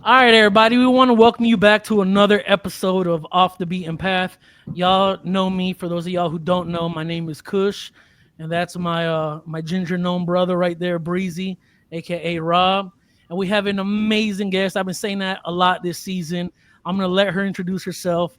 All right, everybody. We want to welcome you back to another episode of Off the Beaten Path. Y'all know me. For those of y'all who don't know, my name is Cush, and that's my ginger gnome brother right there, Breezy, aka Rob. And we have an amazing guest. I've been saying that a lot this season. I'm gonna let her introduce herself.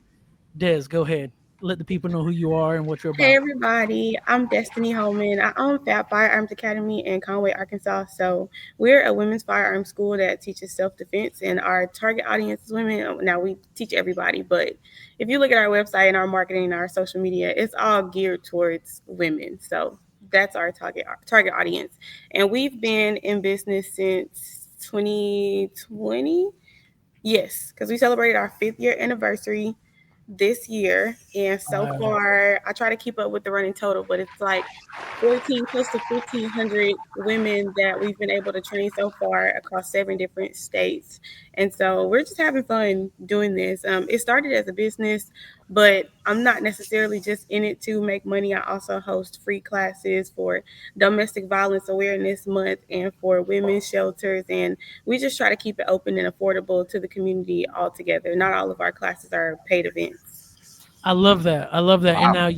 Des, go ahead. Let the people know who you are and what you're Hey about. everybody, I'm Destiny Holman. I own Fab Firearms Academy in Conway, Arkansas. So we're a women's firearm school that teaches self-defense, and our target audience is women. Now we teach everybody, but if you look at our website and our marketing and our social media, it's all geared towards women. So that's our target audience, and we've been in business since 2020. Yes, because we celebrated our 5th year anniversary this year. And so Wow. far, I try to keep up with the running total, but it's like 14, close to 1,500 women that we've been able to train so far across 7 different states. And so we're just having fun doing this. It started as a business, but I'm not necessarily just in it to make money. I also host free classes for Domestic Violence Awareness Month and for women's shelters. And we just try to keep it open and affordable to the community altogether. Not all of our classes are paid events. I love that. I love that. And Wow, now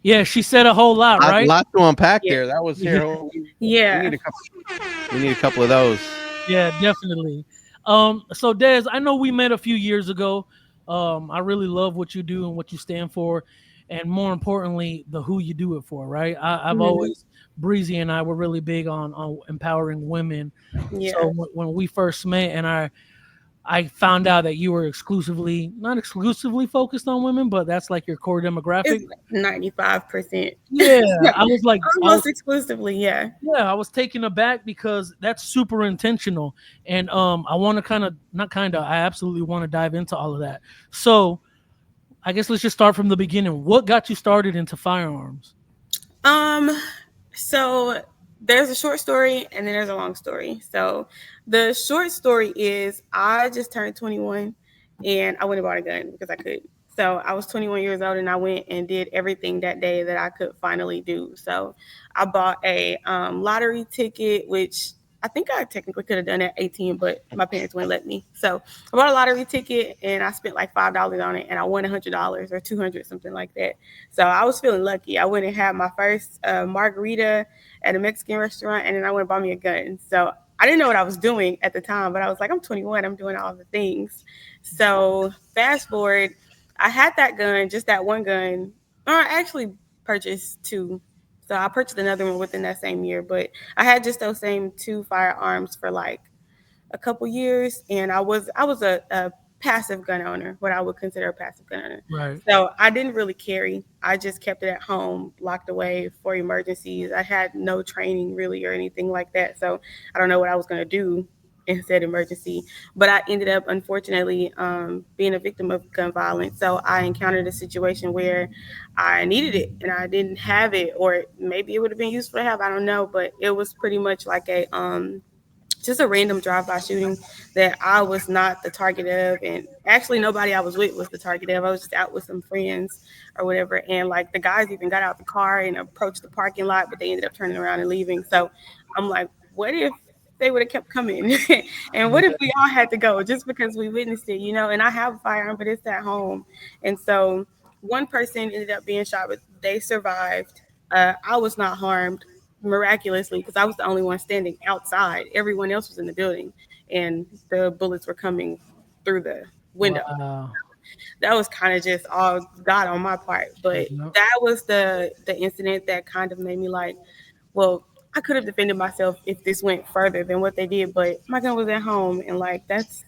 yeah, she said a whole lot, lot, right? lot to unpack Yeah. there. That was Yeah, here. We Yeah. need a couple. We need a couple of those. yeah, definitely. So Des, I know we met a few years ago. I really love what you do and what you stand for, and more importantly, the who you do it for. Right? I've Mhm. always Breezy and I were really big on empowering women. So Yeah. when we first met, and I found out that you were not exclusively focused on women, but that's like your core It's demographic. 95%. Yeah, I was like, Almost exclusively, yeah. yeah, I was taken aback because that's super intentional, and I want to kind of not kind of, I absolutely want to dive into all of that. So I guess let's just start from the beginning. What got you started into firearms? Um, so there's a short story and then there's a long story. So the short story is I just turned 21 and I went and bought a gun because I could. So I was 21 years old and I went and did everything that day that I could finally do. So I bought a lottery ticket, which I think I technically could have done at 18, but my parents wouldn't let me. So I bought a lottery ticket and I spent like $5 on it and I won $100 or 200, something like that. So I was feeling lucky. I went and had my first margarita at a Mexican restaurant, and then I went and bought me a gun. So I didn't know what I was doing at the time, but I was like, I'm 21, I'm doing all the things. So fast forward, I had that gun, just that one gun, or I actually purchased two. So I purchased another one within that same year, but I had just those same two firearms for like a couple years, and I was a passive gun owner, what I would consider a passive gun owner. Right. So I didn't really carry. I just kept it at home, locked away for emergencies. I had no training really or anything like that, so I don't know what I was going to do in said emergency. But I ended up, unfortunately, being a victim of gun violence. So I encountered a situation where I needed it and I didn't have it, or maybe it would have been useful to have. I don't know, but it was pretty much like a just a random drive-by shooting that I was not the target of, and actually nobody I was with was the target of. I was just out with some friends or whatever, and like the guys even got out the car and approached the parking lot, but they ended up turning around and leaving. So I'm like, what if they would have kept coming? And what if we all had to go just because we witnessed it, And I have a firearm, but it's at home. And so one person ended up being shot, but they survived. I was not harmed miraculously because I was the only one standing outside. Everyone else was in the building, and the bullets were coming through the window. Wow. That was kind of just all God on my part, but Yep. that was the incident that kind of made me like, well, I could have defended myself if this went further than what they did, but my gun was at home, and like it's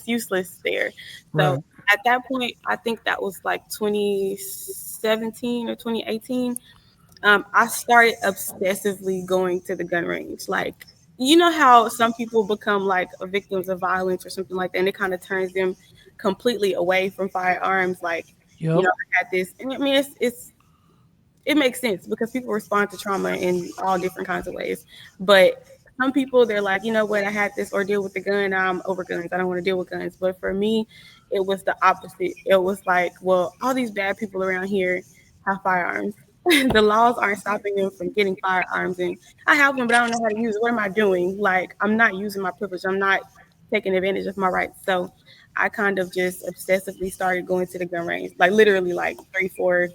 useless there. So Right. at that point, I think that was like 2017 or 2018. I started obsessively going to the gun range. Like, you know how some people become like victims of violence or something like that, and it kind of turns them completely away from firearms. Like, Yep. I had this, and I mean, it makes sense because people respond to trauma in all different kinds of ways. But some people, they're like, you know what, I had this ordeal with the gun. I'm over guns. I don't want to deal with guns. But for me, it was the opposite. It was like, well, all these bad people around here have firearms. The laws aren't stopping them from getting firearms, and I have them, but I don't know how to use it. What am I doing? Like, I'm not using my privilege. I'm not taking advantage of my rights. So I kind of just obsessively started going to the gun range, like literally like 3, 4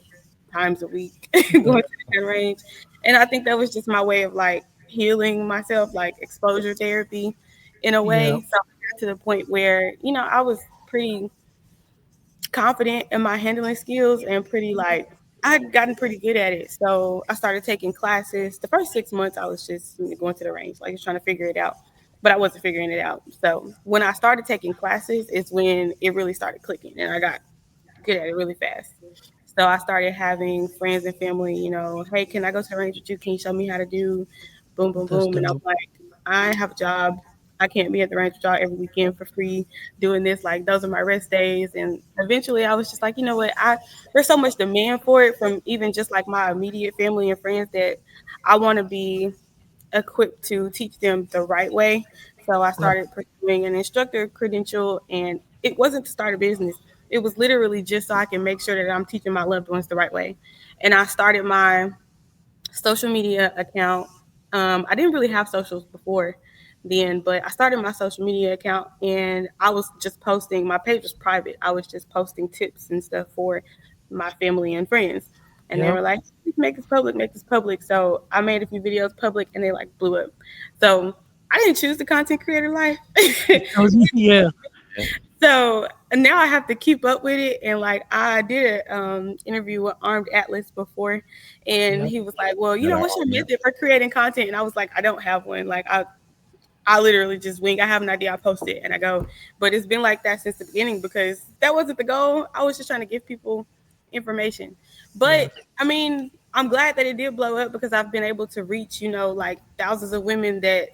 times a week, going Yeah. to the gun range. And I think that was just my way of like healing myself, like exposure therapy in a Yeah. way. So I got to the point where, I was pretty confident in my handling skills and pretty like I had gotten pretty good at it. So I started taking classes. The first 6 months I was just going to the range, like just trying to figure it out. But I wasn't figuring it out. So when I started taking classes is when it really started clicking and I got good at it really fast. So I started having friends and family, hey, can I go to the range with you? Can you show me how to do boom, boom, That's boom? And I'm dope. like, I have a job. I can't be at the range with y'all every weekend for free doing this. Like those are my rest days. And eventually I was just like, you know what? There's so much demand for it from even just like my immediate family and friends that I want to be equipped to teach them the right way. So I Right. started pursuing an instructor credential, and it wasn't to start a business. It was literally just so I can make sure that I'm teaching my loved ones the right way. And I started my social media account. I didn't really have socials before then, but I started my social media account and I was just posting. My page was private. I was just posting tips and stuff for my family and friends. And they Yep. were like, make this public, make this public. So I made a few videos public and they like blew up. So I didn't choose the content creator life. Yeah. Yeah. So now I have to keep up with it. And like I did an interview with Armed Atlas before, and Yep. he was like, "Well, That are what's your on there. method for creating content?" And I was like, "I don't have one. Like I literally just wing. I have an idea, I post it, and I go." But it's been like that since the beginning because that wasn't the goal. I was just trying to give people information. Yeah. But I mean, I'm glad that it did blow up because I've been able to reach, like thousands of women that,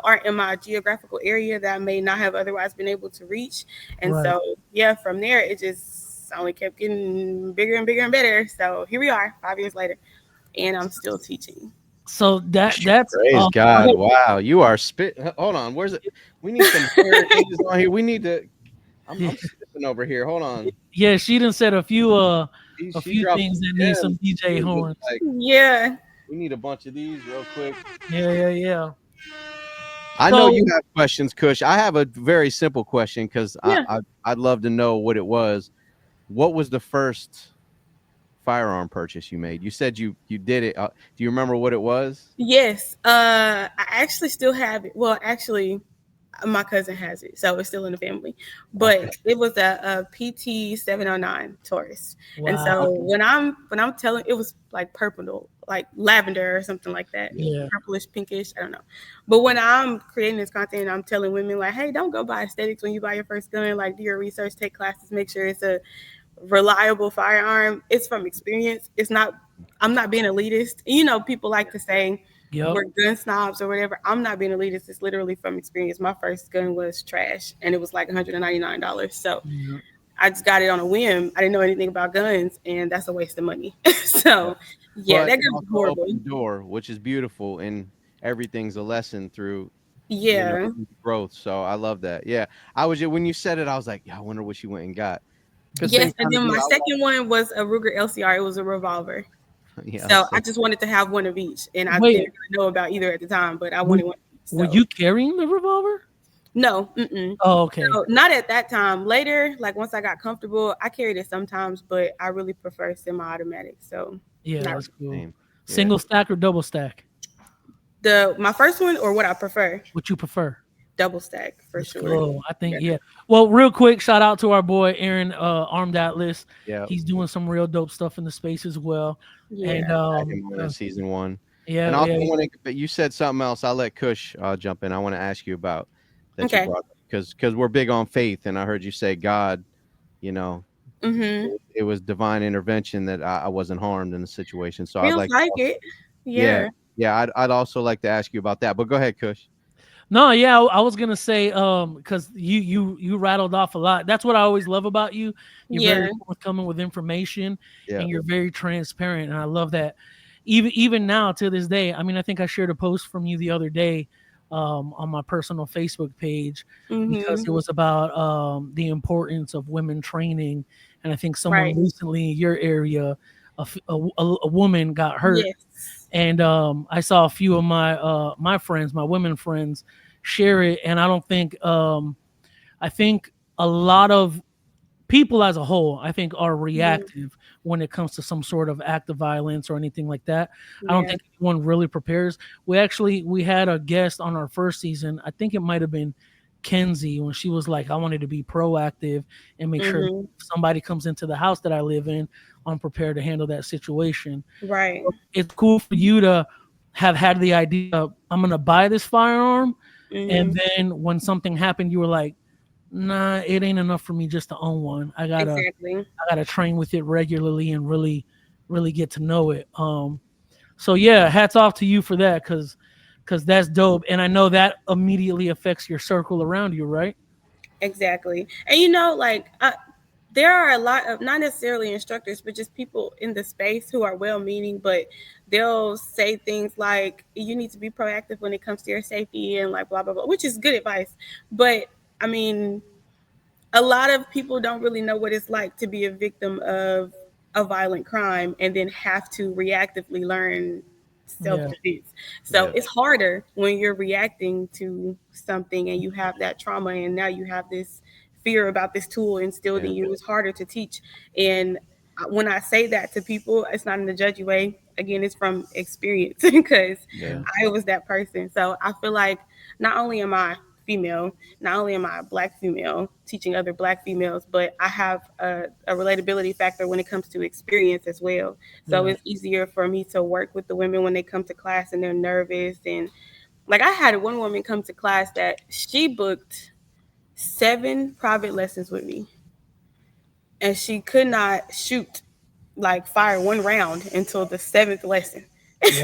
aren't in my geographical area that I may not have otherwise been able to reach. And Right. so, yeah, from there, it just only kept getting bigger and bigger and better. So here we are 5 years later, and I'm still teaching. So that's Praise God. Wow. You are spit. Hold on. Where's it? We need some heritage on here. We need to. yeah. I'm spitting over here. Hold on. Yeah, she done said a She few dropped things some that need some gems. DJ Dude, looks horns. like Yeah. we need a bunch of these real quick. Yeah, yeah, yeah. I know So you have questions, Kush. I have a very simple question because Yeah. I'd love to know what it was. What was the first firearm purchase you made? You said you did it. Do you remember what it was? Yes. I actually still have it. Well, actually, my cousin has it, so it's still in the family. Okay. But it was a PT 709 Taurus, and wow. so when I'm telling, it was like purple, like lavender or something like that, Yeah. purplish, pinkish. I don't know. But when I'm creating this content, I'm telling women like, hey, don't go buy aesthetics when you buy your first gun. Like, do your research, take classes, make sure it's a reliable firearm. It's from experience. It's not. I'm not being elitist. People like to say Yep. we're gun snobs or whatever. I'm not being elitist. It's literally from experience. My first gun was trash, and it was like $199. So Yeah. I just got it on a whim. I didn't know anything about guns, and that's a waste of money. Yeah. So yeah, But that it gun was also horrible. opened the door, which is beautiful, and everything's a lesson through Yeah. growth. So I love that. Yeah, I was when you said it, I was like, yeah, I wonder what she went and got. Because same Yes, and kind of then deal. my second one was a Ruger LCR. It was a revolver. Yeah, So I just wanted to have one of each, and I didn't Wait, really know about either at the time, but I were, wanted one. were So you carrying the revolver? no, mm-mm. Oh, okay. So not at that time. Later, like once I got comfortable, I carried it sometimes, but I really prefer semi-automatic. So Yeah, not that's cool. same. Yeah. Single stack or double stack? my first one or what I prefer, What you prefer? double stack for Let's sure. go. I think Yeah. yeah. Well, real quick, shout out to our boy Aaron, Armed Atlas. Yeah. He's doing some real dope stuff in the space as well. And Yeah. Had him on in season one. And yeah, also, yeah, want to. But you said something else. I'll let Kush jump in. I want to ask you about that you Okay. brought up because we're big on faith, and I heard you say God. You know, Mm-hmm. it was divine intervention that I wasn't harmed in the situation. So I'd Feels like, like it. yeah, Yeah. yeah, I'd also like to ask you about that. But go ahead, Kush. No, yeah, I was gonna say, because you rattled off a lot. That's what I always love about you. You're very Yeah. forthcoming with information, Yeah, and you're very transparent, and I love that. Even now to this day, I mean, I think I shared a post from you the other day, on my personal Facebook page because Mm-hmm. it was about the importance of women training, and I think someone Right. recently in your area, a woman got hurt, Yes. and I saw a few of my my friends, my women friends, share it, and I don't think I think a lot of people as a whole, I think, are Mhm. reactive when it comes to some sort of act of violence or anything like that. I don't Yeah. think anyone really prepares. We had a guest on our first season. I think it might have been Kenzie when she was like, I wanted to be proactive and make sure Mhm. if somebody comes into the house that I live in, I'm prepared to handle that situation. Right. It's cool for you to have had the idea, I'm gonna buy this firearm, and Mhm. then when something happened, you were like, nah, it ain't enough for me just to own one. Exactly. I gotta train with it regularly and really get to know it. So yeah, hats off to you for that, because that's dope, and I know that immediately affects your circle around you, right? Exactly. And like there are a lot of not necessarily instructors, but just people in the space who are well meaning, but they'll say things like you need to be proactive when it comes to your safety and like blah blah blah, which is good advice. But I mean, a lot of people don't really know what it's like to be a victim of a violent crime and then have to reactively learn self Yeah, defense. So Yeah. it's harder when you're reacting to something and you have that trauma and now you have this fear about this tool instilled Yeah. in you. It's harder to teach. And when I say that to people, it's not in a judgy way. Again, it's from experience because Yeah. I was that person. So I feel like not only am I female, not only am I a black female teaching other black females, but I have a relatability factor when it comes to experience as well. So yeah, it's easier for me to work with the women when they come to class and they're nervous. And like I had one woman come to class that she booked 7 private lessons with me and she could not shoot like fire one round until the seventh lesson.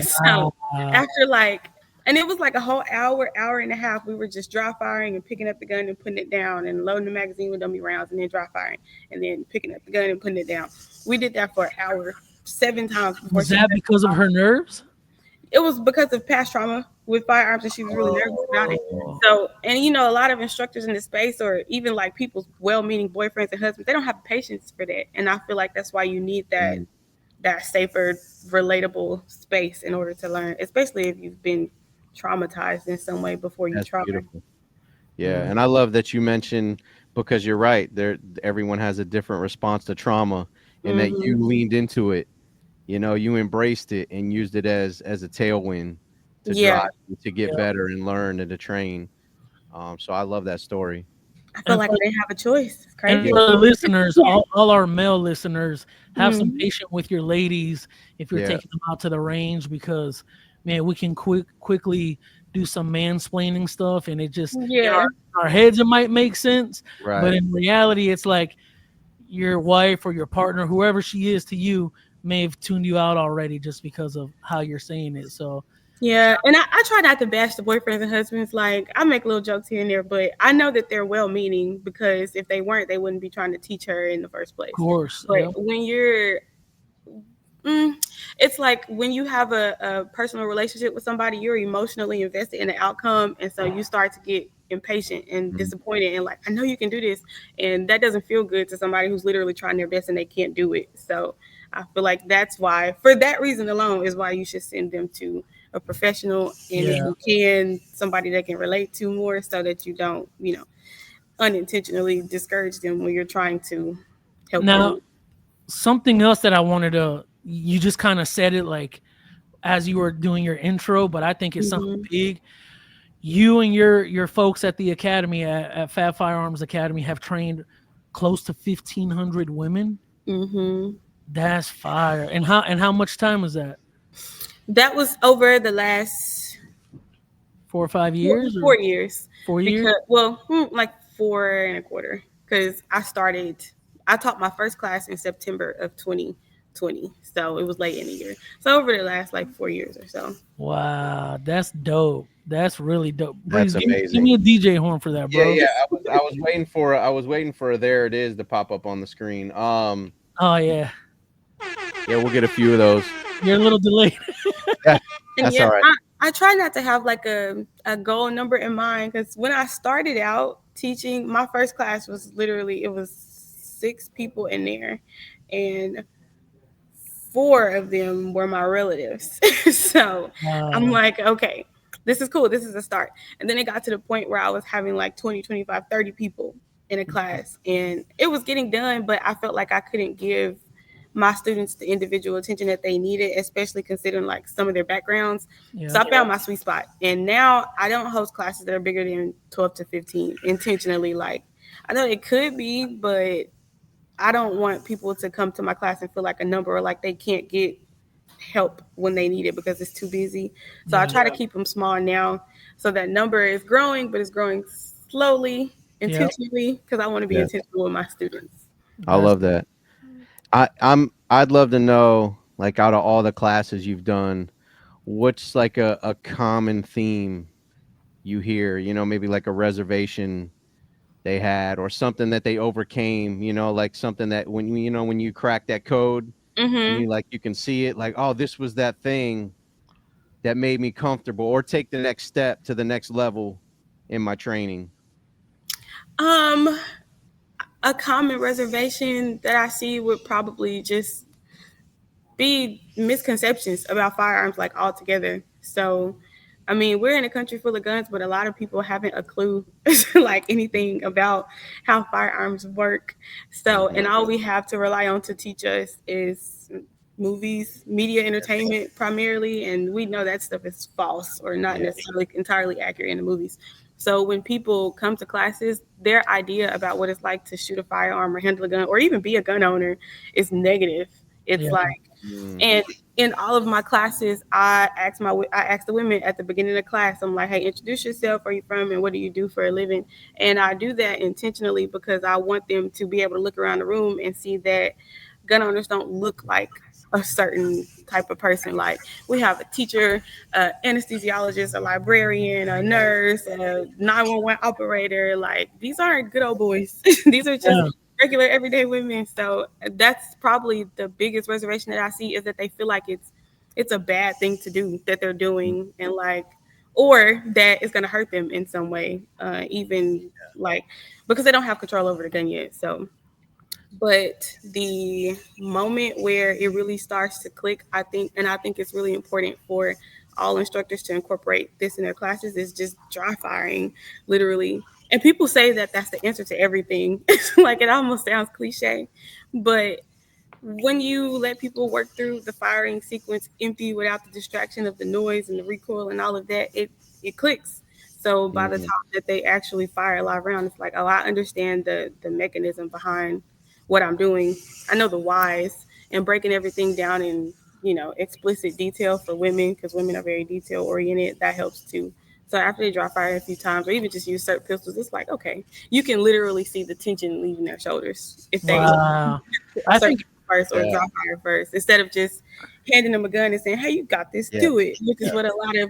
So wow, after like, and it was like a whole hour, hour and a half, we were just dry firing and picking up the gun and putting it down and loading the magazine with dummy rounds and then dry firing and then picking up the gun and putting it down. We did that for an hour, 7 times before was she that said because of her nerves? it was because of past trauma with firearms and she was really nervous about it. Oh, So, and a lot of instructors in the space or even like people's well-meaning boyfriends and husbands, they don't have patience for that. And I feel like that's why you need that Mm, that safer, relatable space in order to learn, especially if you've been traumatized in some way before you that's try. beautiful. Yeah, yeah, and I love that you mentioned because you're right. There, everyone has a different response to trauma, and that Hmm. you leaned into it. You know, you embraced it and used it as a tailwind to Yeah, drive you to get yeah. better and learn and to train. So I love that story. I feel And like for I didn't have a choice. It's And crazy. Yeah, for the listeners, all our male listeners, have some Hmm. patience with your ladies if you're yeah, taking them out to the range because man, we can quickly do some mansplaining stuff and it just Yeah, in our heads it might make sense, but right. in reality it's like your wife or your partner, whoever she is to you, may have tuned you out already just because of how you're saying it. So yeah, and I try not to bash the boyfriends and husbands. Like I make little jokes here and there, but I know that they're well-meaning because if they weren't, they wouldn't be trying to teach her in the first of place. course, But yeah. when you're Mm, it's like when you have a personal relationship with somebody, you're emotionally invested in the outcome. And so you start to get impatient and Mhm. disappointed and like, I know you can do this. And that doesn't feel good to somebody who's literally trying their best and they can't do it. So I feel like that's why, for that reason alone, is why you should send them to a professional. And if Yeah. you can, somebody that can relate to more so that you don't, unintentionally discourage them when you're trying to help Now, them. something else that I wanted to you just kind of said it like as you were doing your intro, but I think it's something Hmm. big. You and your folks at the academy at Fab Firearms Academy have trained close to 1,500 women. Hmm. That's fire. And how much time was that? That was over the last 4 or 5 years or 4 years 4 years? because like 4 and a quarter because I taught my first class in September of 2020, so it was late in the year, so over the last like 4 years or so. Wow, that's dope. That's really dope. That's Breeze, give amazing. me a DJ horn for that, Yeah, bro. yeah. I was waiting for there it is to pop up on the screen. Oh yeah, Yeah, we'll get a few of those. you're a little delayed. Yeah, And that's yeah, all right. I try not to have like a goal number in mind because when I started out teaching, my first class was literally it was 6 people in there, and 4 of them were my relatives. So I'm Wow. like, okay, this is cool. This is a start. And then it got to the point where I was having like 20, 25, 30 people. in a class, and it was getting done, but I felt like I couldn't give my students the individual attention that they needed, especially considering like some of their backgrounds. So Yeah. I found my sweet spot, and now I don't host classes that are bigger than 12 to 15 intentionally. Like, I know it could be, but I don't want people to come to my class and feel like a number or like they can't get help when they need it because it's too busy. So I Yeah. try to keep them small now, so that number is growing, but it's growing slowly, Yeah. intentionally, because I want to be Yeah. intentional with my students. I That's love that. I'd love to know, like, out of all the classes you've done, what's like a common theme you hear, maybe like a reservation they had or something that they overcame, like something that when you crack that code and Mm-hmm. you can see it, like, oh, this was that thing that made me comfortable, or take the next step to the next level in my training. Um, a common reservation that I see would probably just be misconceptions about firearms, like altogether. So, I mean, we're in a country full of guns, but a lot of people haven't a clue like anything about how firearms work. So, Mhm. and all we have to rely on to teach us is movies, media entertainment primarily, and we know that stuff is false or not Yeah. necessarily entirely accurate in the movies. So when people come to classes, their idea about what it's like to shoot a firearm or handle a gun or even be a gun owner is negative. It's yeah. like, Mm. and in all of my classes, I ask the women at the beginning of the class. I'm like, hey, introduce yourself. Where are you from, and what do you do for a living? And I do that intentionally because I want them to be able to look around the room and see that gun owners don't look like a certain type of person. Like, we have a teacher, anesthesiologist, a librarian, a nurse, a 911 operator. Like, these aren't good old boys. These are just Yeah. regular everyday women. So that's probably the biggest reservation that I see, is that they feel like it's a bad thing to do that they're doing, and like, or that it's going to hurt them in some way, even like, because they don't have control over the gun yet. So, but the moment where it really starts to click, I think it's really important for all instructors to incorporate this in their classes, is just dry firing, literally. And people say that that's the answer to everything. Like, it almost sounds cliche, but when you let people work through the firing sequence empty without the distraction of the noise and the recoil and all of that, it clicks. So by the Mm. time that they actually fire a live round, it's like, oh, I understand the mechanism behind what I'm doing. I know the whys, and breaking everything down in, explicit detail for women, because women are very detail oriented. That helps too. So after they dry fire a few times, or even just use certain pistols, it's like, okay, you can literally see the tension leaving their shoulders if they Wow. a I certain think first or Yeah. dry fire first, instead of just handing them a gun and saying, hey, you got this, Yeah. do it, which is what a lot of,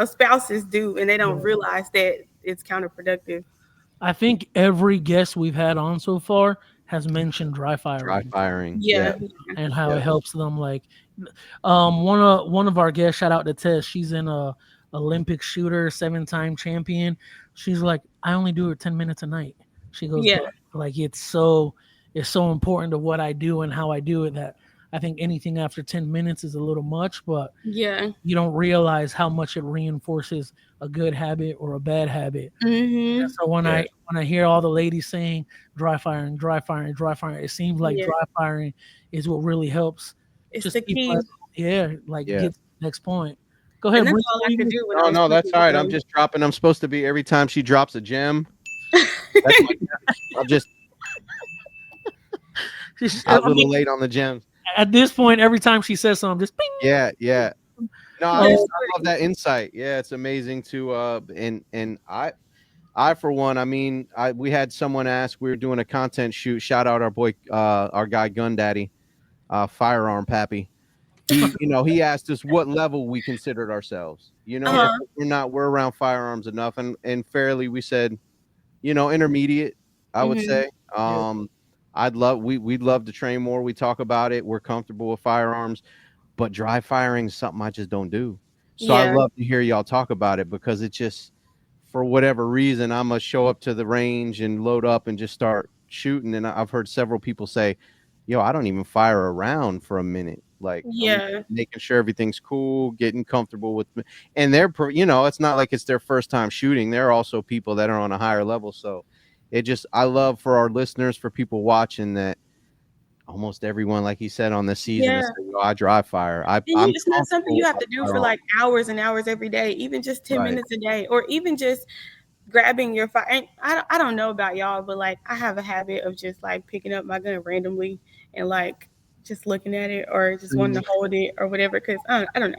spouses do, and they don't yeah. realize that it's counterproductive. I think every guest we've had on so far has mentioned dry Dry firing firing. Yeah. Yeah. and how it Yeah. helps them. Like, one of our guests, shout out to Tess. She's an Olympic shooter, 7-time champion. She's like, I only do it 10 minutes a night. She goes, Yeah. but like it's so important to what I do and how I do it that I think anything after 10 minutes is a little much, but Yeah. you don't realize how much it reinforces a good habit or a bad habit. Mm-hmm. So when Yeah. I hear all the ladies saying dry firing, dry firing, dry firing, it seems like Yeah. dry firing is what really helps It's just the people key. like Yeah. get to the next point. Go And ahead, that's Bree. all What I you could gonna do when I No, was no, that's speaking all with right. I'm them. just dropping. I'm supposed to be, every time she drops a gem. That's my. I'm just I a little mean, late on the gems. at this point, every time she says something, just ping. Yeah. Yeah. No, Yes, I love that insight. Yeah, it's amazing to and I for one, I mean, we had someone ask, we were doing a content shoot. Shout out our boy, our guy Gun Daddy, Firearm Pappy. He asked us what level we considered ourselves. uh-huh. Because we're around firearms enough, and fairly we said, intermediate, I would Mm-hmm. say. Yeah, We'd love to train more. We talk about it. We're comfortable with firearms, but dry firing is something I just don't do. So I Yeah. love to hear y'all talk about it, because it just, for whatever reason, I'm gonna show up to the range and load up and just start shooting. And I've heard several people say, "Yo, I don't even fire around for a minute. Like, I'm Yeah. making sure everything's cool, getting comfortable with me." And it's not like it's their first time shooting. There are also people that are on a higher level, so it just, I love for our listeners, for people watching, that almost everyone, like he said, on the season Yeah. is saying, "Yo, I dry fire. I'm It's not something comfortable you with have my to do for firearm." like hours and hours every day, even just 10 Right. minutes a day, or even just grabbing your fire. And I don't know about y'all, but like I have a habit of just like picking up my gun randomly and like just looking at it or just wanting Mhm. to hold it or whatever. Cause I don't know.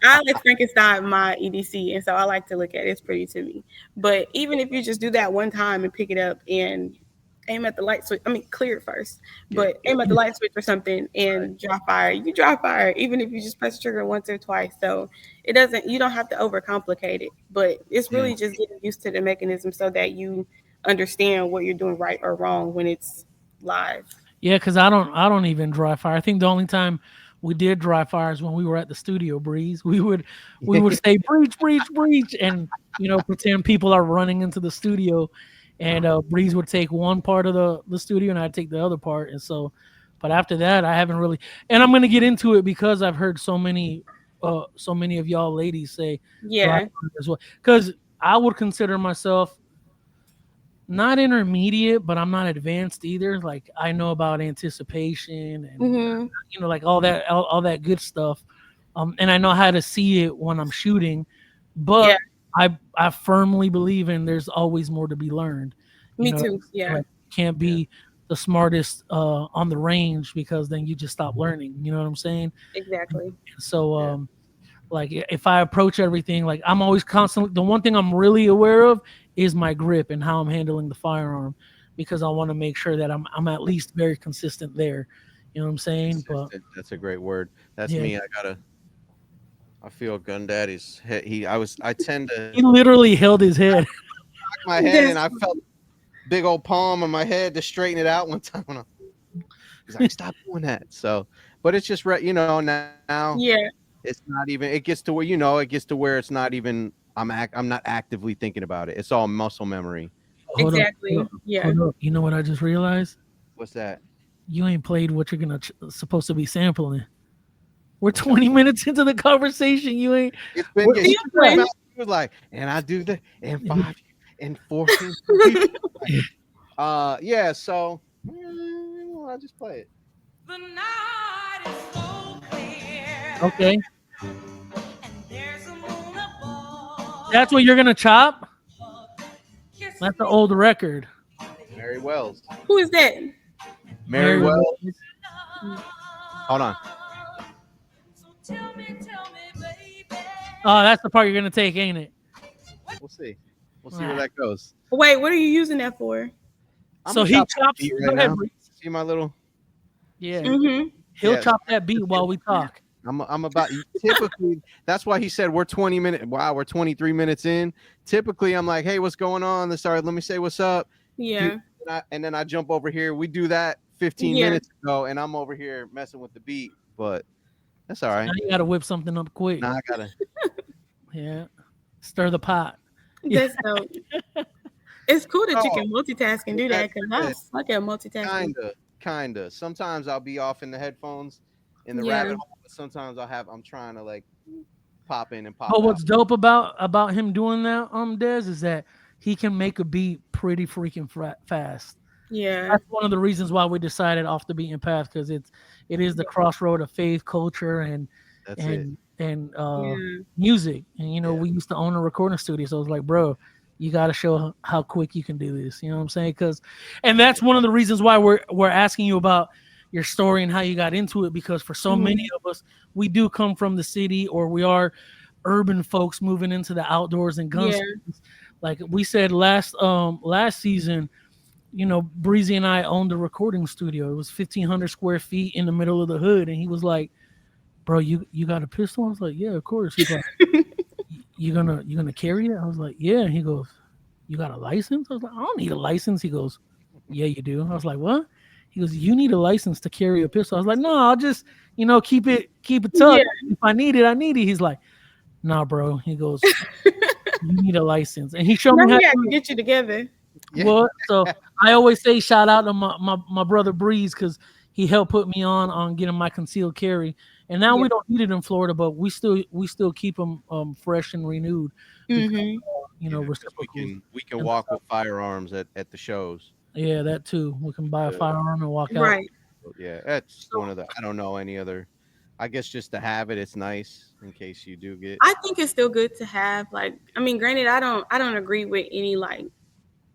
I like Frankenstein my EDC, and so I like to look at it. It's pretty to me. But even if you just do that one time and pick it up and aim at the light switch, I mean, clear it first, Get but aim at the light switch or something right. and draw fire. You draw fire, even if you just press the trigger once or twice. So it doesn't, you don't have to overcomplicate it, but it's Mm. really just getting used to the mechanism so that you understand what you're doing right or wrong when it's live. Yeah, because I don't even dry fire. I think the only time we did dry fire is when we were at the studio, Breeze. We would say breach, breach, breach, and pretend people are running into the studio, and Breeze would take one part of the studio, and I'd take the other part, and so. But after that, I haven't really, and I'm gonna get into it because I've heard so many of y'all ladies say dry Yeah. fire as well. Because I would consider myself not intermediate, but I'm not advanced either. Like I know about anticipation and Hmm. like all that good stuff. And I know how to see it when I'm shooting, Yeah. but I firmly believe in there's always more to be learned. You Me know, too. Yeah. like can't Yeah. be the smartest on the range because then you just stop learning. You know what I'm saying? Exactly. So Yeah. like if I approach everything, like I'm always constantly, the one thing I'm really aware of is my grip and how I'm handling the firearm, because I want to make sure that I'm at least very consistent there. You know what I'm saying? But Consistent. That's a great word. That's yeah, me. I feel gun daddy's head. I tend to he literally held his head. knock my head, and That's I felt big old palm on my head to straighten it out one time. He's like, "Stop doing that." So, but it's just right, now yeah. it's not even. It gets to where it's not even. I'm not actively thinking about it. It's all muscle memory. Hold up, hold Exactly. up, Yeah. hold up. You know what I just realized? What's that? You ain't played what you're gonna supposed to be sampling. We're What y'all 20 minutes into the conversation. You ain't. It's been What, getting what's straight Sampling. that? out. He was like, and I do the and He- 5 and 4 and yeah. So I just play it. The night is so clear, okay, and there's a moon that's above. what you're gonna chop. Kiss That's the me, old record. Mary Wells. Who is that? Mary Mary Wells. Wells. Hold on. love. So tell me, baby, Oh, that's the part you're gonna take, ain't it? We'll see. We'll see where Ah. that goes. Wait, what are you using that for? I'm So gonna he chop that chops. beat Go right ahead, now. Breeze. See my little. Yeah, Mm-hmm. he'll Yeah. So chop that beat while we talk. I'm about typically. That's why he said we're 20 minutes. Wow, we're 23 minutes in. Typically, I'm like, hey, what's going on? Sorry, let me say what's up. Yeah. And then I jump over here. We do that 15 Yeah. minutes ago, and I'm over here messing with the beat. But that's all Now right. you gotta whip something up quick. Now I gotta. Yeah, stir the pot. Yeah, That's dope. It's cool that you Oh, can multitask and with do that that because I said, suck at multitasking. kinda. Sometimes I'll be off in the headphones in the Yeah. rabbit hole, but sometimes I'm trying to like pop in and but pop out. what's dope about him doing that, Des, is that he can make a beat pretty freaking fast. Yeah. That's one of the reasons why we decided off the beaten path, because it is the crossroad of faith, culture, and That's it. and Yeah. music. And Yeah. we used to own a recording studio, so I was like, bro, you got to show how quick you can do this. You know what I'm saying? And that's one of the reasons why we're asking you about your story and how you got into it, because for so Hmm. many of us, we do come from the city, or we are urban folks moving into the outdoors and gun Yeah. schools. Like we said last season, Breezy and I owned a recording studio. It was 1,500 square feet in the middle of the hood, and he was like, "Bro, you got a pistol?" I was like, "Yeah, of course." He's like, "You gonna carry it?" I was like, "Yeah." And he goes, "You got a license?" I was like, "I don't need a license." He goes, "Yeah, you do." I was like, "What?" He goes, "You need a license to carry a pistol." I was like, "No, I'll just keep it Yeah. tucked. If I need it, I need it." He's like, "Nah, bro." He goes, "You need a license," and he showed Now me how we to got do to it. get you together. Yeah. Well, so I always say shout out to my brother Breeze, because he helped put me on getting my concealed carry, and now Yeah. we don't need it in Florida, but we still keep them fresh and renewed, because Hmm. Because reciprocals. we can And walk with firearms at the shows. yeah, that too. We can buy a Uh, firearm and walk out. Right. yeah, that's So one of the. I don't know any other. I guess just to have it, it's nice in case you do get. I think it's still good to have, like, I mean, granted, I don't agree with any like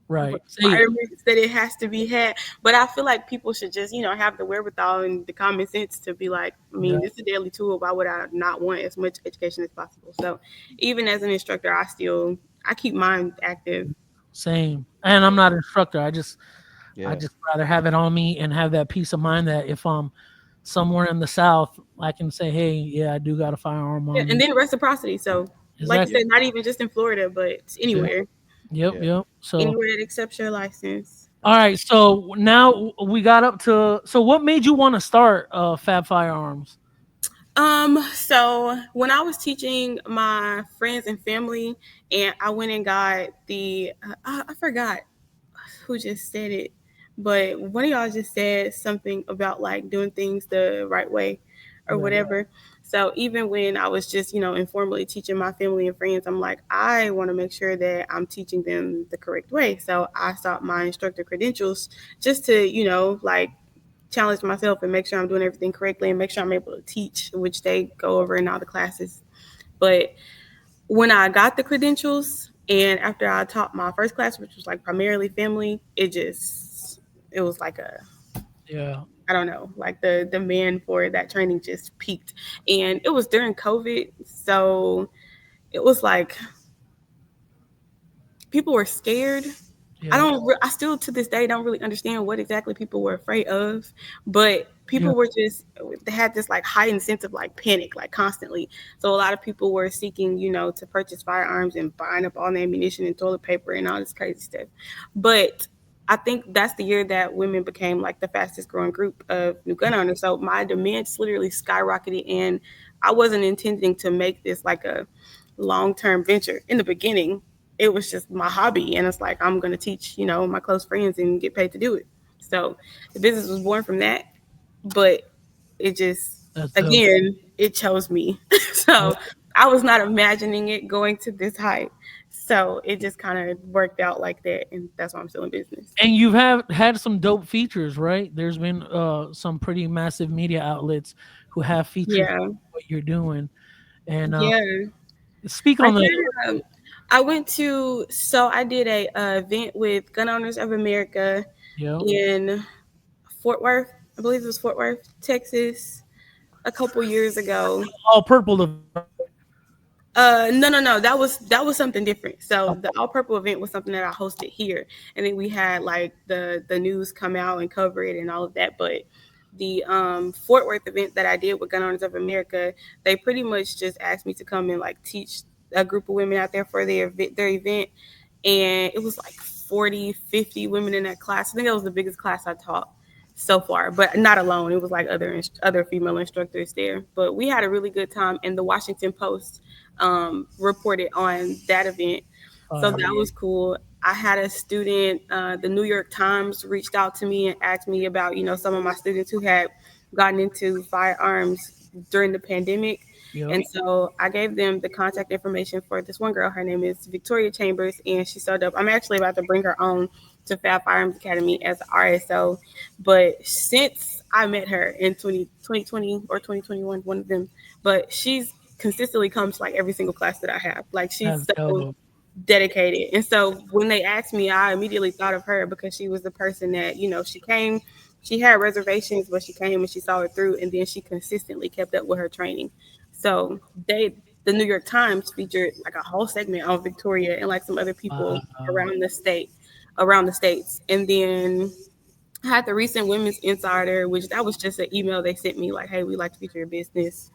Right. Say it. requirements that it has to be had, but I feel like people should just, have the wherewithal and the common sense to be like, I Yeah. mean, this is a daily tool. Why would I not want as much education as possible? So even as an instructor, I keep mine active. Same. And I'm not an instructor. I Yeah, just rather have it on me and have that peace of mind that if I'm somewhere in the South, I can say, hey, yeah, I do got a firearm Yeah, on and me. then reciprocity. So like you Exactly. yeah, said, not even just in Florida, but Yep. anywhere, Yep. yeah. Yep. So, anywhere that accepts your license. all right. So now we got up to. So, what made you want to start Fab Firearms? So when I was teaching my friends and family, and I went and got I forgot who just said it, but one of y'all just said something about like doing things the right way or Yeah. whatever. So even when I was just, informally teaching my family and friends, I'm like, I want to make sure that I'm teaching them the correct way. So I sought my instructor credentials just to, like challenge myself and make sure I'm doing everything correctly and make sure I'm able to teach, which they go over in all the classes. But when I got the credentials and after I taught my first class, which was like primarily family, it was like Yeah. I don't know, like the demand for that training just peaked. And it was during COVID. So it was like people were scared. Yeah. I still to this day don't really understand what exactly people were afraid of, but Yeah. people were just, they had this like heightened sense of like panic, like constantly. So a lot of people were seeking, to purchase firearms and buying up all the ammunition and toilet paper and all this crazy stuff. But I think that's the year that women became like the fastest growing group of new gun owners. So my demands literally skyrocketed, and I wasn't intending to make this like a long term venture in the beginning. It was just my hobby, and it's like I'm going to teach, my close friends and get paid to do it. So the business was born from that, but it just, That's dope. again, it chose me. Yeah. So I was not imagining it going to this height. So it just kind of worked out like that, and that's why I'm still in business. And you've have had some dope features, right? There's been some pretty massive media outlets who have featured Yeah, what you're doing. And yeah. speak I on the. did. I went to, so I did a event with Gun Owners of America Yeah. in Fort Worth. I believe it was Fort Worth, Texas, a couple years ago. All purple event, right? No, no, no. That was something different. Oh, So the All Purple event was something that I hosted here, and then we had like the news come out and cover it and all of that. But the Fort Worth event that I did with Gun Owners of America, they pretty much just asked me to come and like teach a group of women out there for their event, and it was like 40, 50 women in that class. I think that was the biggest class I taught so far, but not alone. It was like other female instructors there. But we had a really good time, and the Washington Post reported on that event, so fire. that was cool. I had a student, the New York Times reached out to me and asked me about, some of my students who had gotten into firearms during the pandemic. Yep. And so I gave them the contact information for this one girl. Her name is Victoria Chambers, and she's so dope. I'm actually about to bring her on to Fab Firearms Academy as an RSO. But since I met her in 2020 or 2021, one of them, but she's consistently comes to like every single class that I have. Like she's That's so dope. dedicated. And so when they asked me, I immediately thought of her because she was the person that, she came, she had reservations, but she came and she saw it through, and then she consistently kept up with her training. So the New York Times featured like a whole segment on Victoria and like some other people Wow. around the state, around the states. And then I had the recent Women's Insider, which that was just an email they sent me like, hey, we like to feature your business.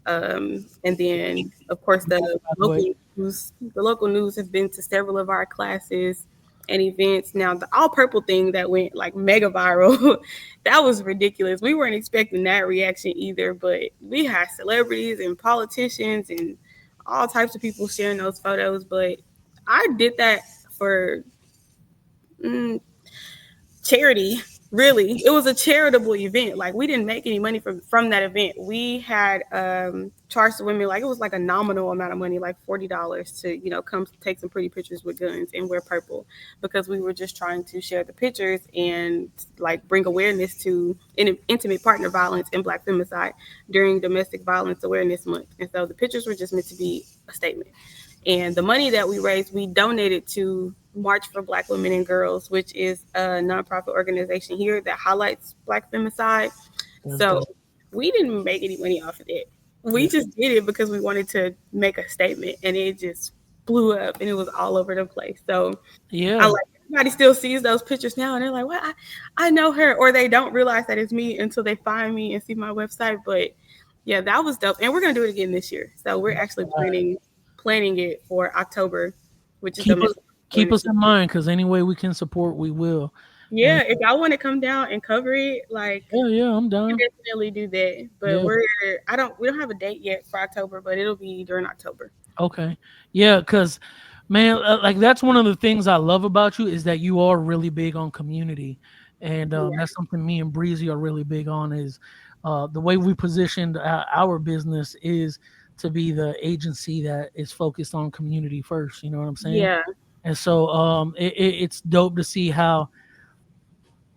And then, of course, By the way, the local news have been to several of our classes and events. Now, the all purple thing that went like mega viral, that was ridiculous. We weren't expecting that reaction either, but we had celebrities and politicians and all types of people sharing those photos. But I did that for mm, charity. Really, it was a charitable event. Like, we didn't make any money from that event. We had charged the women, like, it was like a nominal amount of money, like $40, to come take some pretty pictures with guns and wear purple, because we were just trying to share the pictures and like bring awareness to intimate partner violence and Black femicide during Domestic Violence Awareness Month. And so the pictures were just meant to be a statement. And the money that we raised, we donated to March for Black Women and Girls, which is a nonprofit organization here that highlights Black femicide. That's So dope. we didn't make any money off of it. We Yeah. just did it because we wanted to make a statement, and it just blew up, and it was all over the place. So I Yeah. like, everybody still sees those pictures now, and they're like, "What? I know her," or they don't realize that it's me until they find me and see my website. But yeah, that was dope, and we're gonna do it again this year. So we're actually planning it for October, which is Keep us domestic keep awareness. us in mind, because any way we can support, we will. And Yeah, if y'all want to come down and cover it, like, yeah, yeah, I'm we down. can definitely do that. But Yeah. we don't have a date yet for October, but it'll be during October. Okay. Yeah, because man, like that's one of the things I love about you is that you are really big on community, and Yeah. that's something me and Breezy are really big on. Is the way we positioned our business is to be the agency that is focused on community first. You know what I'm saying? Yeah. And so it's dope to see how